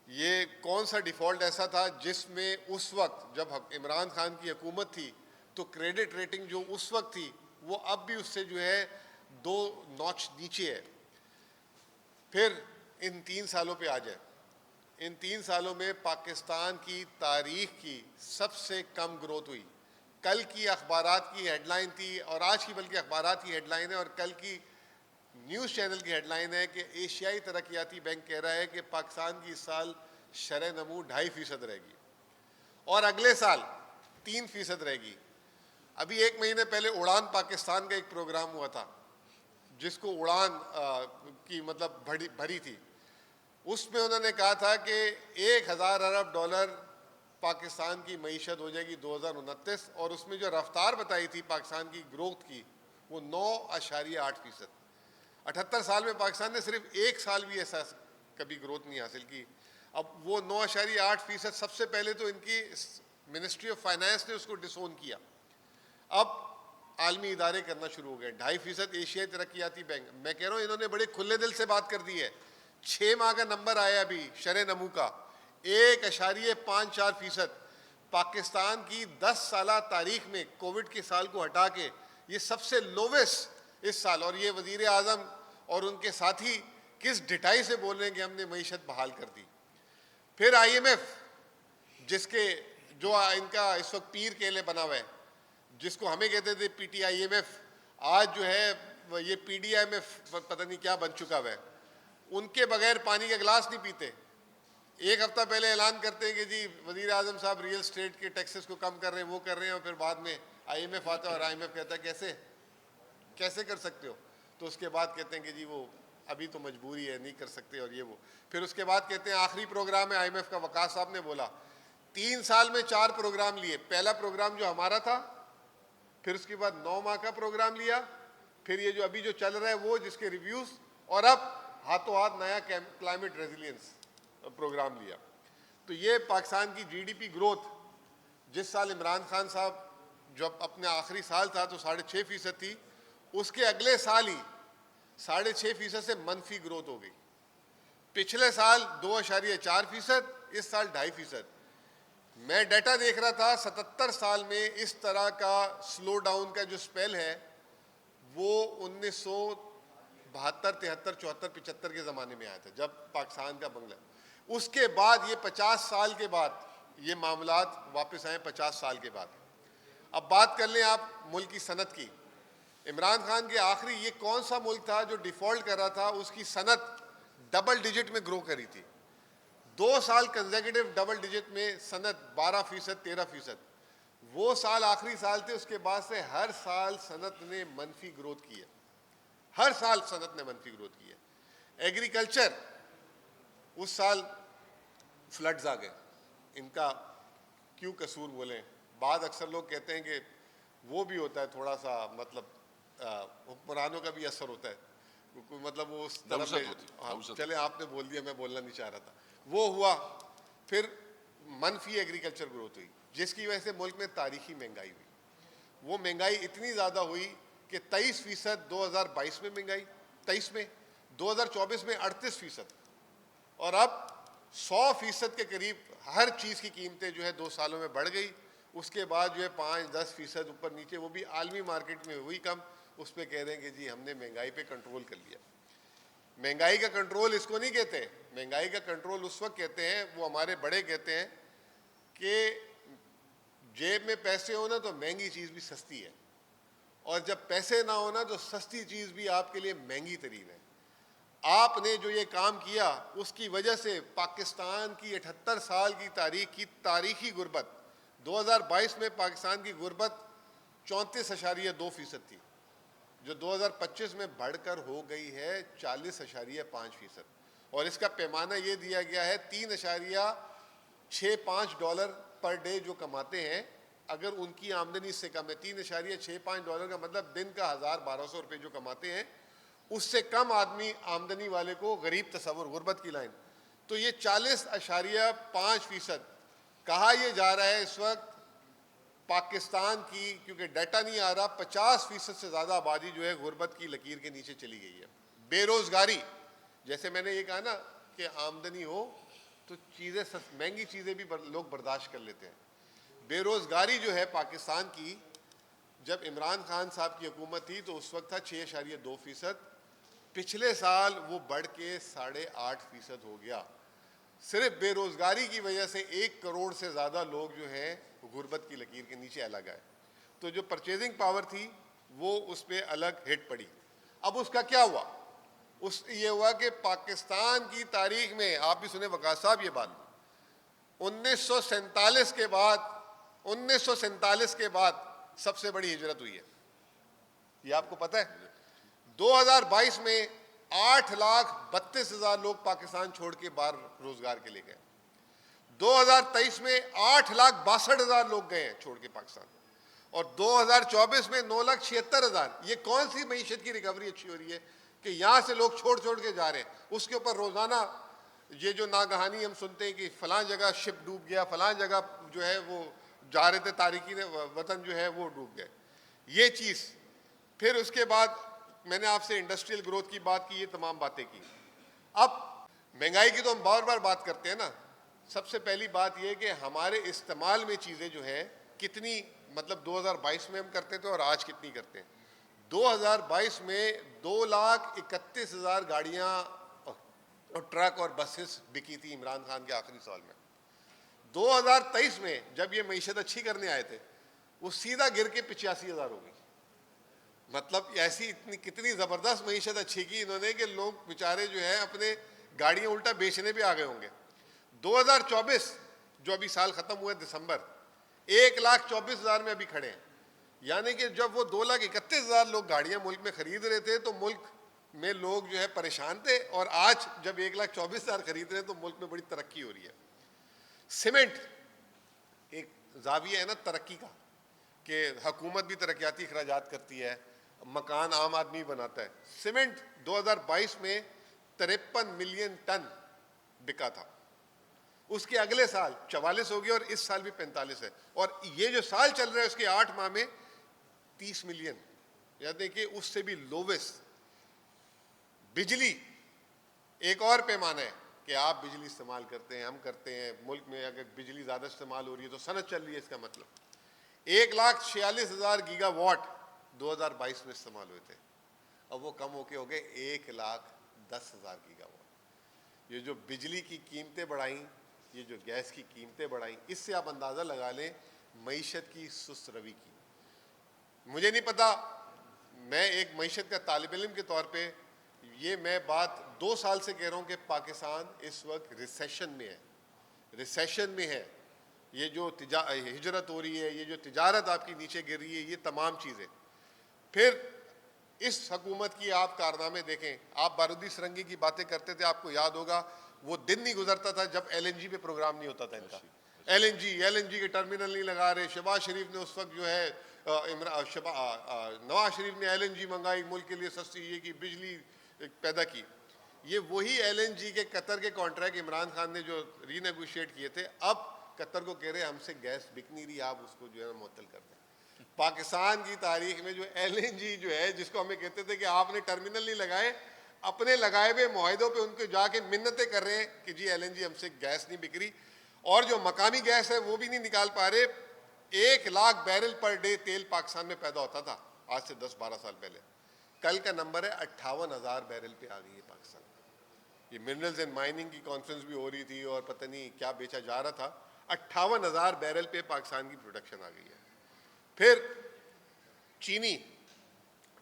ये कौन सा डिफ़ॉल्ट ऐसा था जिसमें उस वक्त जब इमरान खान की हुकूमत थी तो क्रेडिट रेटिंग जो उस वक्त थी वो अब भी उससे जो है 2 नॉच नीचे है। फिर इन 3 सालों पे आ जाए, इन 3 सालों में पाकिस्तान की तारीख की सबसे कम ग्रोथ हुई। कल की अखबारात की हेडलाइन थी और आज की बल्कि अखबारात की हेडलाइन है और कल की न्यूज़ चैनल की हेडलाइन है कि एशियाई तरक्याती बैंक कह रहा है कि पाकिस्तान की इस साल शरह नमू 2.5% रहेगी और अगले साल 3% रहेगी। अभी एक महीने पहले उड़ान पाकिस्तान का एक प्रोग्राम हुआ था जिसको उड़ान की मतलब भरी थी। उसमें उन्होंने कहा था कि 1000 अरब डॉलर पाकिस्तान की मईशत हो जाएगी 2029 और उसमें जो रफ्तार बताई थी पाकिस्तान की ग्रोथ की वो 9.8%। 78 साल में पाकिस्तान ने सिर्फ एक साल भी ऐसा कभी ग्रोथ नहीं हासिल की। अब वो 9.8% सबसे पहले तो इनकी मिनिस्ट्री ऑफ फाइनेंस ने उसको डिसोन किया, अब आलमी इदारे करना शुरू हो गए। 2.5% एशियाई तरक्याती बैंक। मैं कह रहा हूँ इन्होंने बड़े खुले दिल से बात कर दी है। 6 माह का नंबर आया अभी शरह नमू का 1.54%। पाकिस्तान की 10 साल तारीख में कोविड के साल को हटा के ये सबसे लोवेस्ट इस साल। और ये वजीर आज़म और उनके साथी किस ढिठाई से बोल रहे हैं कि हमने मईशत बहाल कर दी। फिर IMF जिसके जो इनका इस वक्त पीर केले बना हुआ है, जिसको हमें कहते थे PTIMF, आज जो है ये PDIMF पता नहीं क्या बन चुका है। उनके बगैर पानी का गिलास नहीं पीते। एक हफ्ता पहले ऐलान करते हैं कि जी वजीर आजम साहब रियल स्टेट के टैक्सेस को कम कर रहे हैं, वो कर रहे हैं, और फिर बाद में IMF आता है और IMF कहता है कैसे कैसे कर सकते हो। तो उसके बाद कहते हैं कि जी वो अभी तो मजबूरी है, नहीं कर सकते, और ये वो। फिर उसके बाद कहते हैं आखिरी प्रोग्राम है IMF का, वकास साहब ने बोला 3 साल में 4 प्रोग्राम लिए। पहला प्रोग्राम जो हमारा था, फिर उसके बाद 9 माह का प्रोग्राम लिया, फिर ये जो अभी जो चल रहा है वो, जिसके रिव्यूज, और अब हाथों हाथ नया क्लाइमेट रेजिलियंस प्रोग्राम लिया। तो ये पाकिस्तान की GDP ग्रोथ, जिस साल इमरान खान साहब जब अपने आखिरी साल था तो 6.5% थी, उसके अगले साल ही 6.5% से मनफी ग्रोथ हो गई। पिछले साल 2.4%, इस साल 2.5%। मैं डाटा देख रहा था, 77 साल में इस तरह का स्लो डाउन का जो स्पेल है वो 1972, 73, 74, 75 के ज़माने में आया था, जब पाकिस्तान का बंगला। उसके बाद ये 50 साल के बाद ये मामलात वापस आए, 50 साल के बाद। अब बात कर लें आप मुल्क की सनत की। इमरान खान के आखिरी ये कौन सा मुल्क था जो डिफ़ॉल्ट कर रहा था, उसकी सनत डबल डिजिट में ग्रो करी थी। 2 साल कंसेक्यूटिव डबल डिजिट में सनत 12%, 13%। वो साल आखिरी साल थे, उसके बाद से हर साल सनत ने मनफी ग्रोथ की है, हर साल सनत ने मनफी ग्रोथ की है। एग्रीकल्चर, उस साल फ्लड्स आ गए, इनका क्यों कसूर बोलें। बाद अक्सर लोग कहते हैं कि वो भी होता है थोड़ा सा, मतलब हुक्मरानों का भी असर होता है, मतलब वो उस तरफ में। चले आपने बोल दिया, मैं बोलना नहीं चाह रहा था। वो हुआ, फिर मनफी एग्रीकल्चर ग्रोथ हुई, जिसकी वजह से मुल्क में तारीखी महंगाई हुई। वो महंगाई इतनी ज़्यादा हुई कि 23% 2022 में महंगाई, 23 में, 2024 में 38%, और अब 100% के करीब हर चीज़ की कीमतें जो है 2 सालों में बढ़ गई। उसके बाद जो है 5-10% ऊपर नीचे, वो भी आलमी मार्केट में हुई कम। उस पर कह रहे हैं कि जी हमने महंगाई पे कंट्रोल कर लिया। महंगाई का कंट्रोल इसको नहीं कहते। महंगाई का कंट्रोल उस वक्त कहते हैं, वो हमारे बड़े कहते हैं कि जेब में पैसे हो ना तो महंगी चीज़ भी सस्ती है, और जब पैसे ना हो ना तो सस्ती चीज़ भी आपके लिए महंगी तरीन है। आपने जो ये काम किया, उसकी वजह से पाकिस्तान की 78 साल की तारीखी गुर्बत, 2022 में पाकिस्तान की गुर्बत 34.2% थी, जो 2025 में बढ़कर हो गई है 40.5%। और इसका पैमाना ये दिया गया है $3.65 पर डे जो कमाते हैं, अगर उनकी आमदनी इससे कम है, $3.65 का मतलब दिन का 1000-1200 रुपये जो कमाते हैं, उससे कम आदमी आमदनी वाले को गरीब तस्वुर, गुर्बत की लाइन। तो ये 40.5% कहा यह जा रहा है इस वक्त पाकिस्तान की, क्योंकि डाटा नहीं आ रहा, 50% से ज़्यादा आबादी जो है गुर्बत की लकीर के नीचे चली गई है। बेरोज़गारी, जैसे मैंने ये कहा ना कि आमदनी हो तो चीज़ें महंगी चीज़ें भी लोग बर्दाश्त कर लेते हैं। बेरोज़गारी जो है पाकिस्तान की, जब इमरान खान साहब की हुकूमत थी तो उस वक्त था 6.2%। पिछले साल वो बढ़ के 8.5% हो गया। सिर्फ बेरोज़गारी की वजह से 1 करोड़ से ज़्यादा लोग जो हैं गुर्बत की लकीर के नीचे अलग आए। तो जो परचेजिंग पावर थी वो उस पर अलग हिट पड़ी। अब उसका क्या हुआ? ये हुआ कि पाकिस्तान की तारीख में, आप भी सुने वकास साहब ये बात, 1947 के बाद सबसे बड़ी हिजरत हुई है। ये आपको पता है? 2022 में 8,32,000 लोग पाकिस्तान छोड़ के बाहर रोजगार के लिए गए। 2023 में 8,62,000 लोग गए हैं छोड़ के पाकिस्तान, और 2024 में 9,76,000। ये कौन सी मईशत की रिकवरी अच्छी हो रही है कि यहाँ से लोग छोड़ छोड़ के जा रहे हैं? उसके ऊपर रोजाना ये जो नागहानी हम सुनते हैं कि फलां जगह शिप डूब गया, फलां जगह जो है वो जा रहे थे तारिकीन वतन जो है वो डूब गए। ये चीज़, फिर उसके बाद मैंने आपसे इंडस्ट्रियल ग्रोथ की बात की, ये तमाम बातें की। अब महंगाई की तो हम बार बार बात करते हैं ना। सबसे पहली बात ये कि हमारे इस्तेमाल में चीज़ें जो है कितनी, मतलब 2022 में हम करते थे और आज कितनी करते हैं। 2022 में 2,31,000 गाड़ियाँ और ट्रक और बसेस बिकी थी इमरान खान के आखिरी साल में। 2023 में जब ये मईशत अच्छी करने आए थे, वो सीधा गिर के 85,000 हो गई। मतलब ऐसी इतनी कितनी जबरदस्त मईशत अच्छी की इन्होंने कि लोग बेचारे जो है अपने गाड़ियां उल्टा बेचने पे आ गए होंगे। 2024 जो अभी साल खत्म हुआ दिसंबर, 1,24,000 में अभी खड़े हैं। यानी कि जब वो 2,31,000 लोग गाड़ियां मुल्क में खरीद रहे थे तो मुल्क में लोग जो है परेशान थे, और आज जब 1,24,000 खरीद रहे हैं तो मुल्क में बड़ी तरक्की हो रही है। सीमेंट एक जाविया है ना तरक्की का, कि हुकूमत भी तरक्याती अखराजात करती है, मकान आम आदमी बनाता है। सीमेंट 2022 में 53 मिलियन टन बिका था, उसके अगले साल 44 हो गया और इस साल भी 45 है, और ये जो साल चल रहा है उसके 8 माह में 30 मिलियन, यानी कि उससे भी लोवेस्ट। बिजली एक और पैमाना है कि आप बिजली इस्तेमाल करते हैं, हम करते हैं। मुल्क में अगर बिजली ज़्यादा इस्तेमाल हो रही है तो सनत चल रही है, इसका मतलब 1,46,000 गीगावाट 2022 में इस्तेमाल हुए थे, अब वो कम होके हो गए 1,10,000 गीगावाट। ये जो बिजली की कीमतें बढ़ाई, ये जो गैस की कीमतें बढ़ाई, इससे आप अंदाज़ा लगा लें मईशत की सुस्त रवि की। मुझे नहीं पता, मैं एक मईशत का तालिब इल्म के तौर पे ये मैं बात 2 साल से कह रहा हूँ कि पाकिस्तान इस वक्त रिसेशन में है, रिसेशन में है। ये जो हिजरत हो रही है, ये जो तिजारत आपकी नीचे गिर रही है, ये तमाम चीज़ें। फिर इस हुकूमत की आप कारनामे देखें। आप बारूदी सुरंगी की बातें करते थे, आपको याद होगा वो दिन नहीं गुजरता था जब LNG पे प्रोग्राम नहीं होता था इनका। LNG के टर्मिनल नहीं लगा रहे। शहबाज शरीफ ने उस वक्त जो है नवाज शरीफ ने LNG मंगाई, मुल्क के लिए सस्ती ये की बिजली पैदा की। ये वही LNG के कतर के कॉन्ट्रैक्ट इमरान खान ने जो रीनेगोशिएट किए थे, अब कतर को कह रहे हमसे गैस बिक नहीं रही, आप उसको जो है मुअत्तल कर दें। पाकिस्तान की तारीख में जो LNG जो है, जिसको हमें कहते थे कि आपने टर्मिनल नहीं लगाए, अपने लगाए हुए मुआहिदों पे उनको जाके मिन्नतें कर रहे हैं कि जी LNG हमसे गैस नहीं बिक रही, और जो मकामी गैस है वो भी नहीं निकाल पा रहे। 1 लाख बैरल पर डे तेल पाकिस्तान में पैदा होता था आज से 10-12 साल पहले, कल का नंबर है 58,000 बैरल पे आ गई है पाकिस्तान। ये मिनरल्स एंड माइनिंग की कॉन्फ्रेंस भी हो रही थी और पता नहीं क्या बेचा जा रहा था, 58,000 बैरल पे पाकिस्तान की प्रोडक्शन आ गई है। फिर चीनी,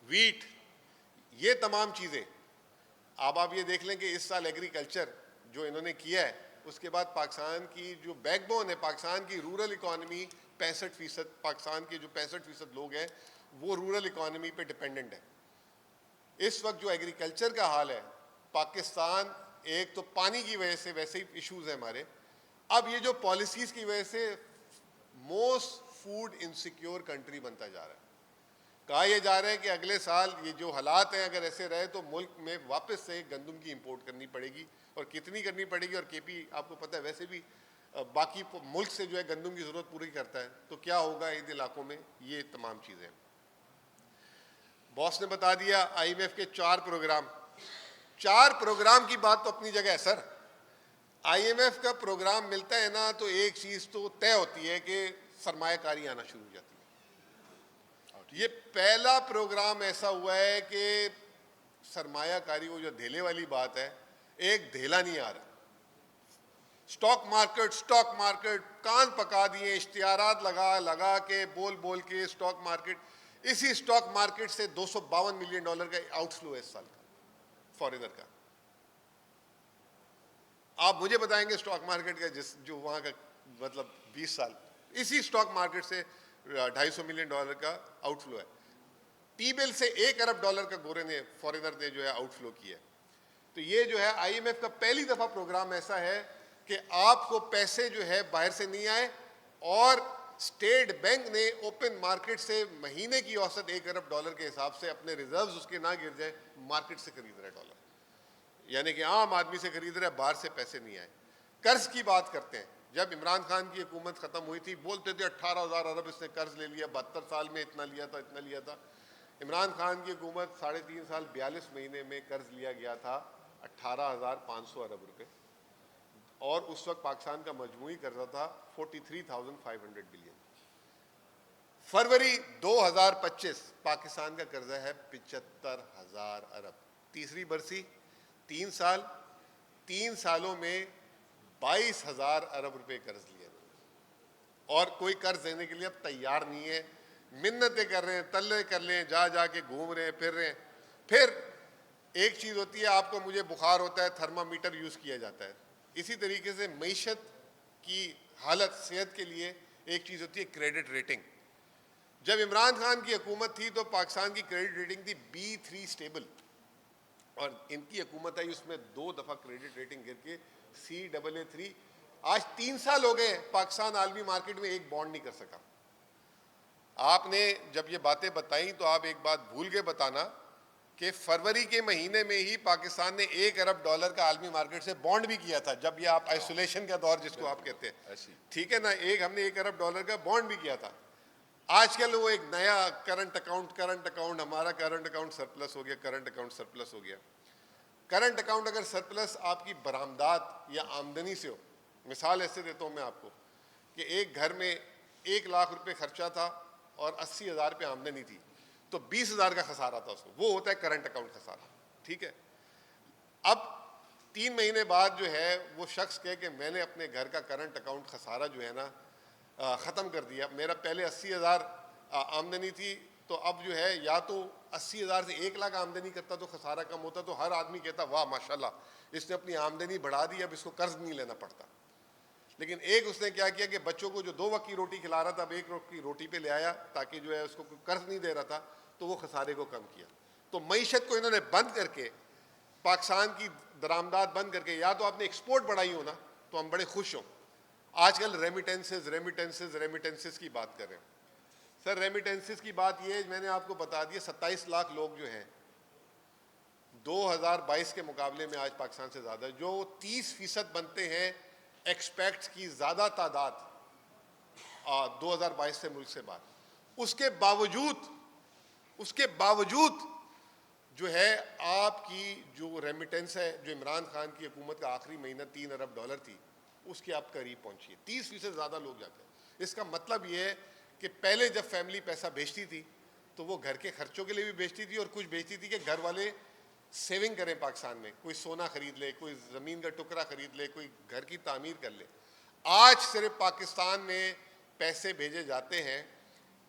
वीट, ये तमाम चीज़ें। अब आप ये देख लें कि इस साल एग्रीकल्चर जो इन्होंने किया है, उसके बाद पाकिस्तान की जो बैकबोन है, पाकिस्तान की रूरल इकॉनमी 65%, पाकिस्तान के जो 65% लोग हैं वो रूरल इकॉनमी पे डिपेंडेंट है। इस वक्त जो एग्रीकल्चर का हाल है पाकिस्तान, एक तो पानी की वजह से वैसे ही इश्यूज है हमारे, अब ये जो पॉलिसीज की वजह से मोस्ट फूड इनसिक्योर कंट्री बनता जा रहा है। कहा यह जा रहा है कि अगले साल ये जो हालात हैं अगर ऐसे रहे तो मुल्क में वापस से गंदम की इंपोर्ट करनी पड़ेगी, और कितनी करनी पड़ेगी। और KP आपको पता है वैसे भी बाकी मुल्क से जो है गंदम की ज़रूरत पूरी करता है, तो क्या होगा इन इलाकों में, ये तमाम चीज़ें। बॉस ने बता दिया IMF के 4 प्रोग्राम की बात तो अपनी जगह है सर। IMF का प्रोग्राम मिलता है ना तो एक चीज़ तो तय होती है कि सरमायाकारी आना शुरू हो जाती है। ये पहला प्रोग्राम ऐसा हुआ है कि सरमायाकारी, वो जो धेले वाली बात है, एक धेला नहीं आ रहा। स्टॉक मार्केट कान पका दिए, इश्तिहारात लगा के बोल के स्टॉक मार्केट, इसी स्टॉक मार्केट से $252 मिलियन का आउटफ्लो है इस साल का फॉरेनर का। आप मुझे बताएंगे स्टॉक मार्केट का जो वहां का मतलब 20 साल इसी स्टॉक मार्केट से $250 मिलियन का आउटफ्लो है। T-बिल से $1 अरब का गोरे ने फॉरेनर ने जो है आउटफ्लो किया है। तो ये जो है IMF का पहली दफा प्रोग्राम ऐसा है कि आपको पैसे जो है बाहर से नहीं आए, और स्टेट बैंक ने ओपन मार्केट से महीने की औसत $1 अरब के हिसाब से अपने रिजर्व्स उसके ना गिर जाए, मार्केट से खरीद रहा है डॉलर, यानी कि आम आदमी से खरीद रहा है, बाहर से पैसे नहीं आए। कर्ज की बात करते हैं, जब इमरान खान की हुकूमत खत्म हुई थी बोलते थे 18,000 अरब इसने कर्ज ले लिया, 72 साल में इतना लिया था। इमरान खान की हुकूमत 3.5 साल 42 महीने में कर्ज लिया गया था 18,500 अरब रुपए, और उस वक्त पाकिस्तान का मजमूई कर्जा था 43,500 बिलियन। फरवरी 2025 पाकिस्तान का कर्जा है 75,000 अरब। तीसरी बरसी 3 साल, 3 सालों में 22,000 अरब रुपए कर्ज लिए। और कोई कर्ज देने के लिए अब तैयार नहीं है। मिन्नतें कर रहे हैं, तल्ले कर लें, जा के घूम रहे हैं, फिर रहे हैं। फिर एक चीज़ होती है, आपको मुझे बुखार होता है, थर्मामीटर यूज़ किया जाता है। इसी तरीके से मईशत की हालत, सेहत के लिए एक चीज़ होती है क्रेडिट रेटिंग। जब इमरान खान की हुकूमत थी तो पाकिस्तान की क्रेडिट रेटिंग थी B3 स्टेबल, और इनकी हुकूमत आई उसमें 2 दफ़ा क्रेडिट रेटिंग गिर के CAA3। आज 3 साल हो गए, पाकिस्तान आलमी मार्केट में एक बॉन्ड नहीं कर सका। आपने जब ये बातें बताई तो आप एक बात भूल के बताना कि फरवरी के महीने में ही पाकिस्तान ने $1 अरब का आलमी मार्केट से बॉन्ड भी किया था, जब ये आप आइसोलेशन का दौर जिसको आप कहते हैं, ठीक है ना, हमने $1 अरब का बॉन्ड भी किया था। आजकल वो एक नया करंट अकाउंट, हमारा करंट अकाउंट सरप्लस हो गया, करंट अकाउंट सरप्लस हो गया। करंट अकाउंट अगर सरप्लस आपकी बरामदात या आमदनी से हो, मिसाल ऐसे देता हूँ मैं आपको कि एक घर में 1 लाख रुपए खर्चा था और 80,000 रुपये आमदनी थी, तो 20,000 का खसारा था उसको, वो होता है करंट अकाउंट खसारा, ठीक है। अब 3 महीने बाद जो है वो शख्स कहे कि मैंने अपने घर का करंट अकाउंट खसारा जो है ना ख़त्म कर दिया, मेरा पहले 80,000 आमदनी थी, तो अब जो है या तो 80,000 से 1 लाख आमदनी करता तो खसारा कम होता, तो हर आदमी कहता वाह माशाल्लाह इसने अपनी आमदनी बढ़ा दी, अब इसको कर्ज नहीं लेना पड़ता। लेकिन एक उसने क्या किया कि बच्चों को जो 2 वक्त की रोटी खिला रहा था, अब 1 वक्त की रोटी पे ले आया ताकि जो है उसको कोई कर्ज नहीं दे रहा था, तो वो खसारे को कम किया। तो मईशत को इन्होंने बंद करके, पाकिस्तान की दरामदात बंद करके, या तो आपने एक्सपोर्ट बढ़ाई हो ना तो हम बड़े खुश हों। आजकल रेमिटेंसेस की बात कर रहे हैं। सर रेमिटेंसेस की बात ये, मैंने आपको बता दिया 27 लाख लोग जो हैं 2022 के मुकाबले में आज पाकिस्तान से ज़्यादा, जो 30% बनते हैं एक्सपेक्ट्स की ज़्यादा तादाद 2022 से मुल्क से बाहर। उसके बावजूद जो है आपकी जो रेमिटेंस है, जो इमरान खान की हुकूमत का आखिरी महीना $3 अरब थी, उसके आप करीब पहुंची है, 30% ज़्यादा लोग जाते हैं। इसका मतलब ये है कि पहले जब फैमिली पैसा भेजती थी तो वो घर के खर्चों के लिए भी भेजती थी, और कुछ भेजती थी कि घर वाले सेविंग करें पाकिस्तान में, कोई सोना खरीद ले, कोई ज़मीन का टुकड़ा खरीद ले, कोई घर की तामीर कर ले। आज सिर्फ पाकिस्तान में पैसे भेजे जाते हैं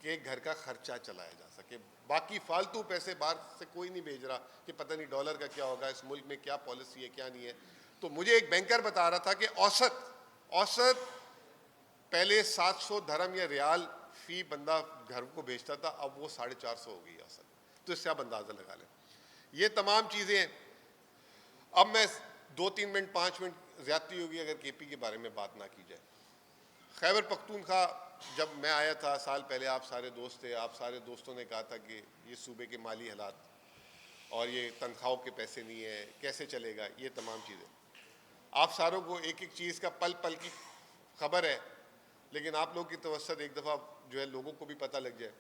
कि घर का खर्चा चलाया जा सके, बाकी फालतू पैसे बाहर से कोई नहीं भेज रहा कि पता नहीं डॉलर का क्या होगा, इस मुल्क में क्या पॉलिसी है क्या नहीं है। तो मुझे एक बैंकर बता रहा था कि औसत पहले 700 धर्म या रियाल फी बंदा घर को भेजता था, अब वो 450 हो गई औसत। तो इससे आप अंदाज़ा लगा लें। ये तमाम चीज़ें हैं। अब मैं 2-3 मिनट 5 मिनट ज़्यादती होगी अगर KP के बारे में बात ना की जाए। खैबर पख्तूनख्वा जब मैं आया था साल पहले, आप सारे दोस्त थे, आप सारे दोस्तों ने कहा था कि ये सूबे के माली हालात और ये तनख्वाहों के पैसे नहीं है, कैसे चलेगा, ये तमाम चीज़ें। आप सारों को एक एक चीज़ का पल पल की खबर है, लेकिन आप लोग की तवस्सुत एक दफ़ा जो है लोगों को भी पता लग जाए।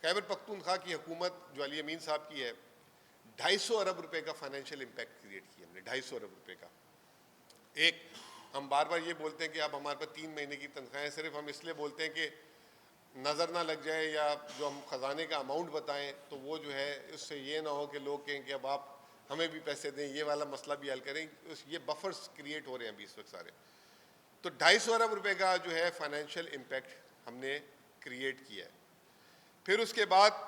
खैबर पख्तूनख्वा की हुकूमत जो अली अमीन साहब की है, 250 अरब रुपए का फाइनेंशियल इम्पैक्ट क्रिएट किया हमने, 250 अरब रुपए का। एक हम बार बार ये बोलते हैं कि अब हमारे पास 3 महीने की तनख्वाहें, सिर्फ हम इसलिए बोलते हैं कि नज़र ना लग जाए, या जो हम ख़जाने का अमाउंट बताएं तो वो जो है उससे ये ना हो कि लोग कहें कि अब आप हमें भी पैसे दें, ये वाला मसला भी हल करें। ये बफर्स क्रिएट हो रहे हैं अभी इस वक्त सारे। तो 250 अरब रुपए का जो है फाइनेंशियल इम्पैक्ट हमने क्रिएट किया है। फिर उसके बाद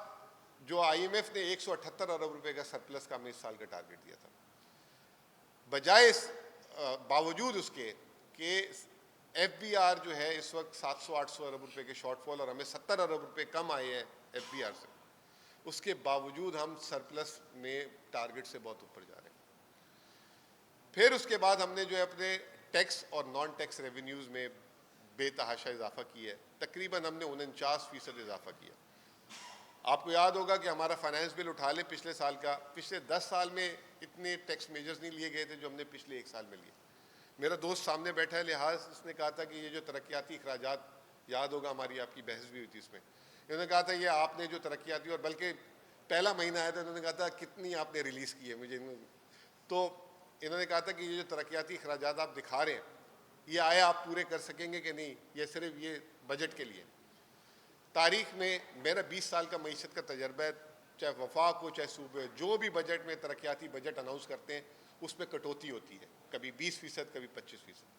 जो IMF ने 178 अरब रुपए का सरप्लस का हमें इस साल का टारगेट दिया था, बजाय बावजूद उसके कि FBR जो है इस वक्त 700-800 अरब रुपए के शॉर्टफॉल और हमें 70 अरब रुपए कम आए हैं FBR से, उसके बावजूद हम सरप्लस में टारगेट से बहुत ऊपर जा रहे हैं। फिर उसके बाद हमने जो है अपने टैक्स और नॉन टैक्स रेवेन्यूज़ में बेतहाशा इजाफा किया है, तकरीबन हमने 49% इजाफा किया। आपको याद होगा कि हमारा फाइनेंस बिल उठा लें पिछले साल का, पिछले 10 साल में इतने टैक्स मेजर्स नहीं लिए गए थे जो हमने पिछले 1 साल में लिए। मेरा दोस्त सामने बैठा है लिहाज, उसने कहा था कि ये जो तरक्याती अखराजात, याद होगा हमारी आपकी बहस भी हुई थी इसमें, इन्होंने कहा था ये आपने जो तरक्याती, और बल्कि पहला महीना आया था इन्होंने कहा था कितनी आपने रिलीज़ की है मुझे, तो इन्होंने कहा था कि ये जो तरक्याती अखराजात आप दिखा रहे हैं ये आया आप पूरे कर सकेंगे कि नहीं, ये सिर्फ ये बजट के लिए। तारीख में मेरा 20 साल का मईशत का तजर्बा है, चाहे वफाक हो चाहे सूबे, जो भी बजट में तरक्याती बजट अनाउंस करते हैं उसमें कटौती होती है, कभी 20%, कभी 25%।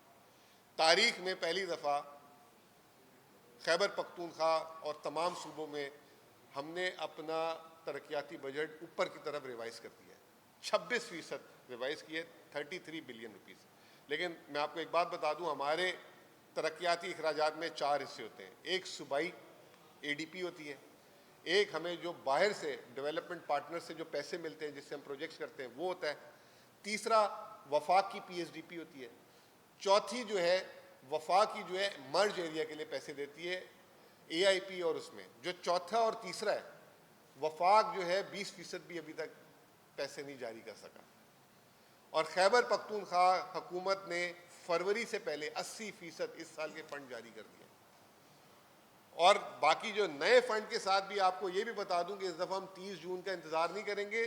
तारीख में पहली दफ़ा खैबर पख्तूनख्वा और तमाम सूबों में हमने अपना तरक्याती बजट ऊपर की तरफ रिवाइज कर दिया है, 26% रिवाइज किए, 33 बिलियन रुपीस। लेकिन मैं आपको एक बात बता दूं, हमारे तरक्याती अखराजात में 4 हिस्से होते हैं। एक सूबाई ADP होती है, एक हमें जो बाहर से डेवलपमेंट पार्टनर से जो पैसे मिलते हैं जिससे हम प्रोजेक्ट्स करते हैं वो होता है, तीसरा वफाक की PSDP होती है, चौथी जो है वफाक की जो है मर्ज एरिया के लिए पैसे देती है AIP, और उसमें जो चौथा और तीसरा है वफाक जो है 20% भी अभी तक पैसे नहीं जारी कर सका। और खैबर पख्तूनख्वा हुकूमत ने फरवरी से पहले 80% इस साल के फंड जारी कर दिए। और बाकी जो नए फंड के साथ भी आपको ये भी बता दूं कि इस दफ़ा हम 30 जून का इंतज़ार नहीं करेंगे,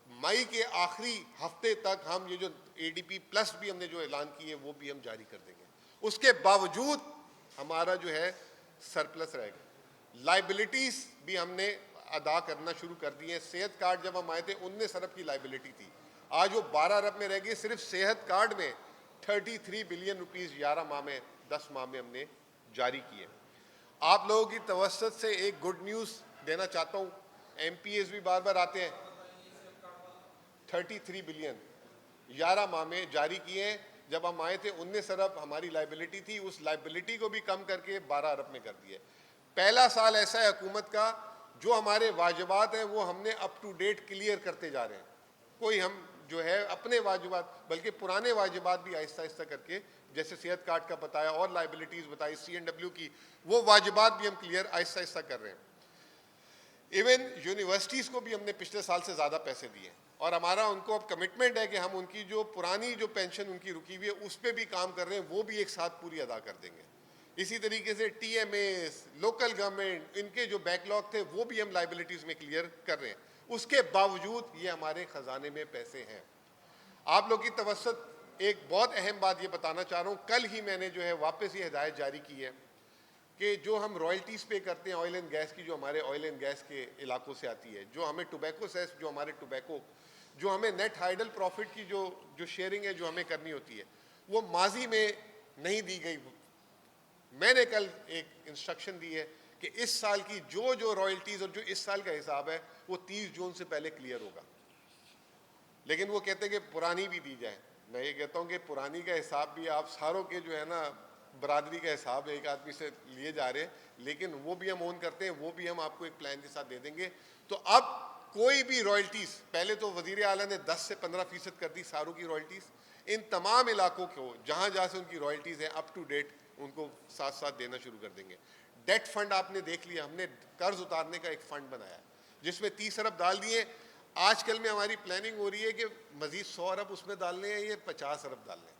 मई के आखिरी हफ्ते तक हम ये जो ADP प्लस भी हमने जो ऐलान किए वो भी हम जारी कर देंगे। उसके बावजूद हमारा जो है सरप्लस रहेगा। लाइबिलिटीज़ भी हमने अदा करना शुरू कर दिए हैं। सेहत कार्ड जब हम आए थे 19 अरब की लाइबिलिटी थी, आज वो 12 अरब में रह गई। सिर्फ सेहत कार्ड में 33 बिलियन रुपीस 11 माह में 10 माह में हमने जारी किए। आप लोगों की तवस्सुत से एक गुड न्यूज़ देना चाहता हूँ, MPAs भी बार बार आते हैं, 33 बिलियन 11 माह में जारी किए हैं। जब हम आए थे 19 अरब हमारी लाइबिलिटी थी, उस लाइबिलिटी को भी कम करके 12 अरब में कर दिए। पहला साल ऐसा है हुकूमत का जो हमारे वाजिबात हैं वो हमने अप टू डेट क्लियर करते जा रहे हैं। कोई हम जो है अपने वाजिबात बल्कि पुराने वाजिबात भी आहिस्ता आहिस्ता करके, जैसे सेहत कार्ड का बताया और लाइबिलिटीज़ बताई C&W की, वो वाजिबात भी हम क्लियर आहिस्ता आहिस्ता कर रहे हैं। इवन यूनिवर्सिटीज़ को भी हमने पिछले साल से ज़्यादा पैसे दिए और हमारा उनको अब कमिटमेंट है कि हम उनकी जो पुरानी जो पेंशन उनकी रुकी हुई है उस पर भी काम कर रहे हैं, वो भी एक साथ पूरी अदा कर देंगे। इसी तरीके से TMAs, लोकल गवर्नमेंट, इनके जो बैकलॉग थे वो भी हम लाइबिलिटीज़ में क्लियर कर रहे हैं। उसके बावजूद ये हमारे ख़जाने में पैसे हैं। आप लोग की तवस्सुत एक बहुत अहम बात ये बताना चाह रहा हूँ, कल ही मैंने जो है वापस ये हिदायत जारी की है कि जो हम रॉयल्टीज़ पे करते हैं ऑयल एंड गैस की, जो हमारे ऑयल एंड गैस के इलाकों से आती है, जो हमें टोबैको सेस, जो हमारे टोबैको, जो हमें नेट हाइडल प्रॉफिट की जो शेयरिंग है जो हमें करनी होती है, वो माजी में नहीं दी गई। मैंने कल एक इंस्ट्रक्शन दी है कि इस साल की जो रॉयल्टीज़ और जो इस साल का हिसाब है वो 30 जून से पहले क्लियर होगा। लेकिन वो कहते हैं कि पुरानी भी दी जाए। मैं ये कहता हूँ कि पुरानी का हिसाब भी आप सारों के जो है ना बरादरी का हिसाब एक आदमी से लिए जा रहे हैं, लेकिन वो भी हम ओन करते हैं, वो भी हम आपको एक प्लान के साथ दे देंगे। तो अब कोई भी रॉयल्टीज़, पहले तो वज़ीर आला ने 10 से 15% कर दी सारों की रॉयल्टीज़, इन तमाम इलाकों को जहाँ जहाँ से उनकी रॉयल्टीज़ हैं अप टू डेट उनको साथ साथ देना शुरू कर देंगे। डेट फंड आपने देख लिया, हमने कर्ज उतारने का एक फ़ंड बनाया जिसमें 30 अरब डाल दिए। आजकल में हमारी प्लानिंग हो रही है कि मज़ीद 100 अरब उसमें डालने हैं, ये 50 अरब डालने हैं।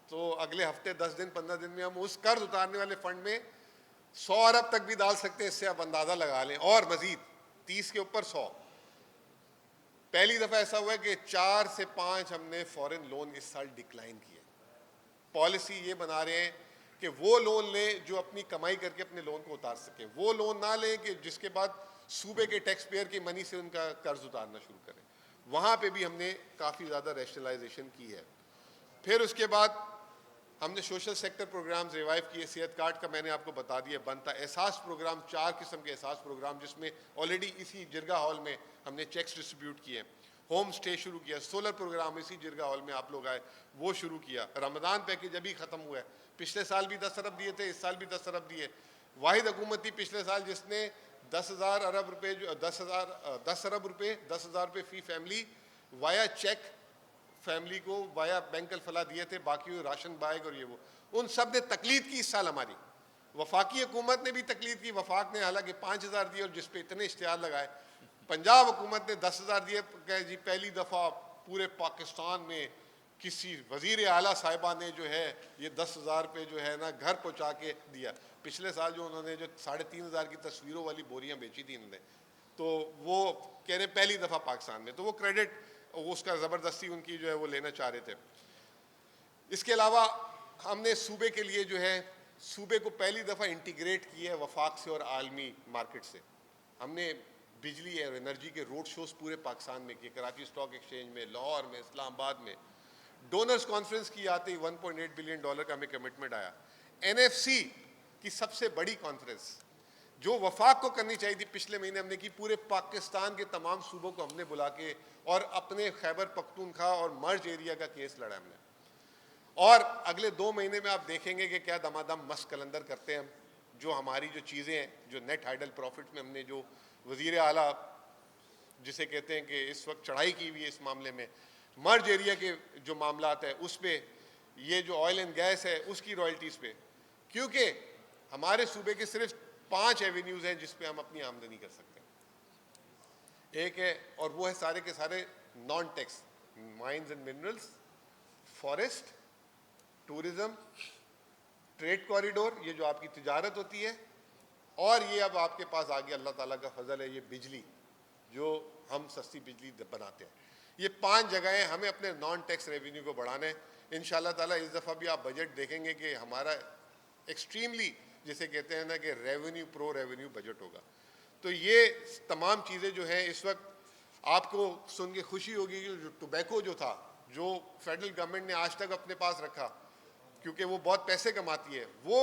तो अगले हफ्ते 10 दिन 15 दिन में हम उस कर्ज उतारने वाले फ़ंड में 100 अरब तक भी डाल सकते हैं। इससे आप अंदाज़ा लगा लें, और मज़ीद 30 के ऊपर 100। पहली दफ़ा ऐसा हुआ है कि 4 से 5 हमने फॉरेन लोन इस साल डिक्लाइन किए। पॉलिसी ये बना रहे हैं कि वो लोन लें जो अपनी कमाई करके अपने लोन को उतार सकें, वो लोन ना लें कि जिसके बाद सूबे के टैक्स पेयर की मनी से उनका कर्ज उतारना शुरू करें। वहाँ पे भी हमने काफ़ी ज़्यादा रैशनलाइजेशन की है। फिर उसके बाद हमने सोशल सेक्टर प्रोग्राम्स रिवाइव किए। सेहत कार्ड का मैंने आपको बता दिया बनता। एहसास प्रोग्राम, 4 किस्म के एहसास प्रोग्राम जिसमें ऑलरेडी इसी जिरगा हॉल में हमने चेक्स डिस्ट्रीब्यूट किए। होम स्टे शुरू किया। सोलर प्रोग्राम इसी जिरगा हॉल में आप लोग आए वो शुरू किया। रमज़ान पैकेज अभी ख़त्म हुआ है। पिछले साल भी 10 अरब दिए थे, इस साल भी 10 अरब दिए। वाहिद हुकूमत थी पिछले साल जिसने 10,000 अरब रुपये, 10 अरब रुपये, 10,000 रुपये फ़ी फैमिली वाया चेक फैमिली को वाया बैंक अलफला दिए थे। बाकी राशन बैग और ये वो, उन सब ने तकलीद की इस साल हमारी। वफाकी हुकूमत ने भी तकलीद की। वफाक ने हालांकि 5,000 दिए और जिस पे इतने इश्तिहार लगाए। पंजाब हुकूमत ने 10,000 दिए। जी पहली दफ़ा पूरे पाकिस्तान में किसी वज़ीर आला साहिबा ने जो है ये 10,000 रुपये जो है ना घर पहुँचा के दिया। पिछले साल जो उन्होंने जो 3,500 की तस्वीरों वाली बोरियाँ बेची थी इन्होंने, तो वो कह रहे पहली दफ़ा पाकिस्तान में, तो वो क्रेडिट उसका ज़बरदस्ती उनकी जो है वो लेना चाह रहे थे। इसके अलावा हमने सूबे के लिए जो है सूबे को पहली दफ़ा इंटीग्रेट किया है वफाक से और आलमी मार्केट से। हमने बिजली और एनर्जी के रोड शोज़ पूरे पाकिस्तान में किए, कराची स्टॉक एक्सचेंज में, लाहौर में, इस्लामाबाद में। डोनर्स कॉन्फ्रेंस की आते ही $1.8 बिलियन का हमें कमिटमेंट आया। NFC कि सबसे बड़ी कॉन्फ्रेंस जो वफाक को करनी चाहिए थी पिछले महीने हमने की, पूरे पाकिस्तान के तमाम सूबों को हमने बुला के और अपने खैबर पख्तूनख्वा और मर्ज एरिया का केस लड़ा हमने। और अगले 2 महीने में आप देखेंगे कि क्या दमादम मस्त कलंदर करते हैं हम, जो हमारी जो चीज़ें हैं, जो नेट हाइडल प्रॉफिट में हमने जो वज़ीर आला जिसे कहते हैं कि इस वक्त चढ़ाई की हुई है इस मामले में, मर्ज एरिया के जो मामलात है उस पर, ये जो ऑयल एंड गैस है उसकी रॉयल्टीज़ पे, क्योंकि हमारे सूबे के सिर्फ 5 एवेन्यूज़ हैं जिस पे हम अपनी आमदनी कर सकते हैं। एक है, और वो है सारे के सारे non tax, mines and minerals, forest, tourism, trade corridor, ये जो आपकी तिजारत होती है, और ये अब आपके पास आ गया अल्लाह ताला का फजल है, ये बिजली जो हम सस्ती बिजली बनाते हैं। ये 5 जगहें हमें अपने नॉन टैक्स रेवेन्यू को बढ़ाना है। इंशाल्लाह ताला इस दफ़ा भी आप बजट देखेंगे कि हमारा एक्सट्रीमली, जिसे कहते हैं ना कि रेवेन्यू प्रो रेवेन्यू बजट होगा। तो ये तमाम चीज़ें जो हैं इस वक्त आपको सुन के खुशी होगी कि जो टोबैको जो था, जो फेडरल गवर्नमेंट ने आज तक अपने पास रखा क्योंकि वो बहुत पैसे कमाती है, वो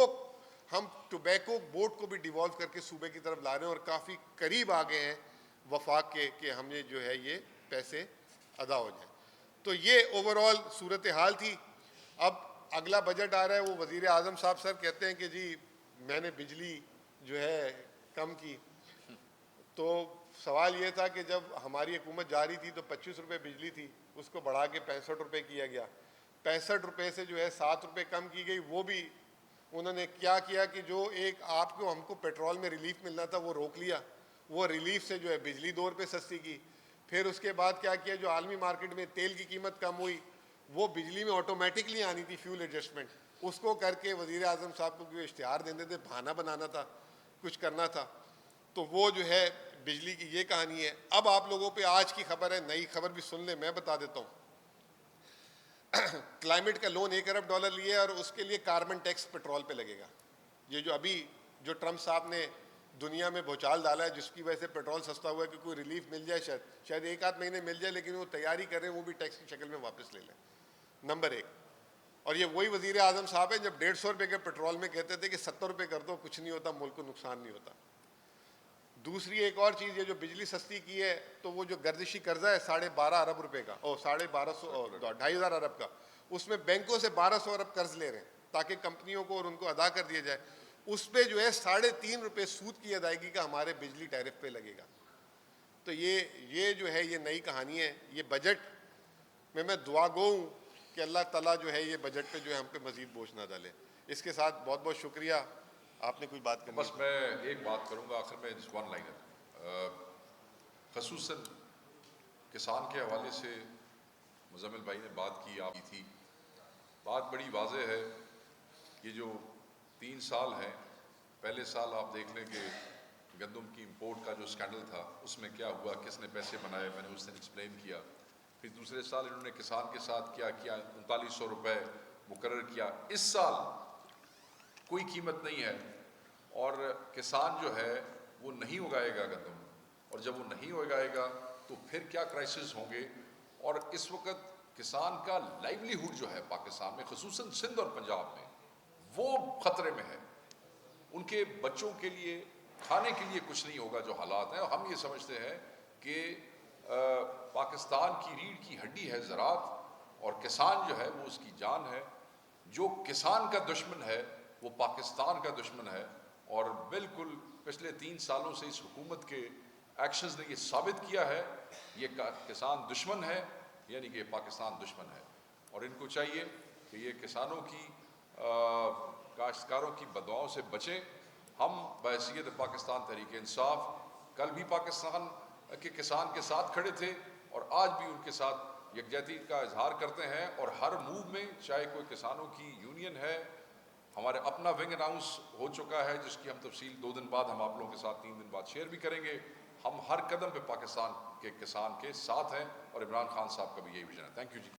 हम टोबैको बोर्ड को भी डिवॉल्व करके सूबे की तरफ ला रहे हैं और काफ़ी करीब आ गए हैं वफाक के कि हमें जो है ये पैसे अदा हो जाए। तो ये ओवरऑल सूरत हाल थी। अब अगला बजट आ रहा है, वो वज़ीर आज़म साहब सर कहते हैं कि जी मैंने बिजली जो है कम की। तो सवाल ये था कि जब हमारी हुकूमत जा रही थी तो 25 रुपये बिजली थी, उसको बढ़ा के 65 रुपये किया गया। 65 रुपये से जो है 7 रुपये कम की गई। वो भी उन्होंने क्या किया कि जो एक आपको हमको पेट्रोल में रिलीफ मिलना था वो रोक लिया, वो रिलीफ से जो है बिजली 2 रुपये सस्ती की। फिर उसके बाद क्या किया, जो आलमी मार्केट में तेल की कीमत कम हुई, वो बिजली में ऑटोमेटिकली आनी थी फ्यूल एडजस्टमेंट, उसको करके वज़ीर आज़म साहब को जो इश्तिहार देने थे, बहाना बनाना था, कुछ करना था। तो वो जो है बिजली की ये कहानी है। अब आप लोगों पे आज की खबर है, नई खबर भी सुन ले, मैं बता देता हूँ। क्लाइमेट का लोन $1 अरब लिए और उसके लिए कार्बन टैक्स पेट्रोल पे लगेगा। ये जो अभी जो ट्रम्प साहब ने दुनिया में भूचाल डाला है, जिसकी वजह से पेट्रोल सस्ता हुआ है कि कोई रिलीफ मिल जाए, शायद 1 आध महीने मिल जाए, लेकिन वो तैयारी कर रहे हैं वो भी टैक्स की शक्ल में वापस ले लें, नंबर 1। और ये वही वज़ीर आज़म साहब है जब 150 रुपये के पेट्रोल में कहते थे कि 70 रुपये कर दो, कुछ नहीं होता, मुल्क को नुकसान नहीं होता। दूसरी एक और चीज़, ये जो बिजली सस्ती की है, तो वो जो गर्दिशी कर्जा है 12.5 अरब रुपए का, और 2,500 अरब का, उसमें बैंकों से 1200 अरब कर्ज ले रहे हैं ताकि कंपनियों को और उनको अदा कर दिया जाए। उस पर जो है 3.5 रुपये सूद की अदायगी का हमारे बिजली टैरिफ पे लगेगा। तो ये जो है ये नई कहानी है। ये बजट में मैं दुआ गो हूँ कि अल्लाह ताला जो है ये बजट पे जो है हम पे मज़ीद बोझ ना डाले। इसके साथ बहुत बहुत शुक्रिया। आपने कोई बात करनी? बस मैं एक बात करूंगा आखिर में, जिस वन लाइनर खसूसन किसान के हवाले से मुज़म्मिल भाई ने बात की, आप की थी, बात बड़ी वाज़ेह है। ये जो 3 साल हैं, पहले साल आप देख लें कि गंदम की इंपोर्ट का जो स्कैंडल था उसमें क्या हुआ, किसने पैसे बनाए, मैंने उस दिन एक्सप्लेन किया। फिर दूसरे साल इन्होंने किसान के साथ क्या किया, 3900 रुपये मुकर्रर किया। इस साल कोई कीमत नहीं है और किसान जो है वो नहीं उगाएगा गंदम, और जब वो नहीं उगाएगा तो फिर क्या क्राइसिस होंगे। और इस वक्त किसान का लाइवलीहुड जो है पाकिस्तान में, खुसूसन सिंध और पंजाब में, वो ख़तरे में है। उनके बच्चों के लिए खाने के लिए कुछ नहीं होगा जो हालात हैं। हम ये समझते हैं कि पाकिस्तान की रीढ़ की हड्डी है ज़राअत, और किसान जो है वो उसकी जान है। जो किसान का दुश्मन है वो पाकिस्तान का दुश्मन है। और बिल्कुल पिछले 3 सालों से इस हुकूमत के एक्शंस ने ये साबित किया है, ये किसान दुश्मन है, यानी कि पाकिस्तान दुश्मन है। और इनको चाहिए कि ये किसानों की काश्तकारों की बदुआओं से बचें। हम बहैसियत पाकिस्तान तहरीक इंसाफ कल भी पाकिस्तान के किसान के साथ खड़े थे और आज भी उनके साथ यकजहती का इजहार करते हैं। और हर मूव में, चाहे कोई किसानों की यूनियन है, हमारे अपना विंग अनाउंस हो चुका है जिसकी हम तफसील 2 दिन बाद हम आप लोगों के साथ 3 दिन बाद शेयर भी करेंगे। हम हर कदम पे पाकिस्तान के किसान के साथ हैं और इमरान खान साहब का भी यही विजन है। Thank you ji.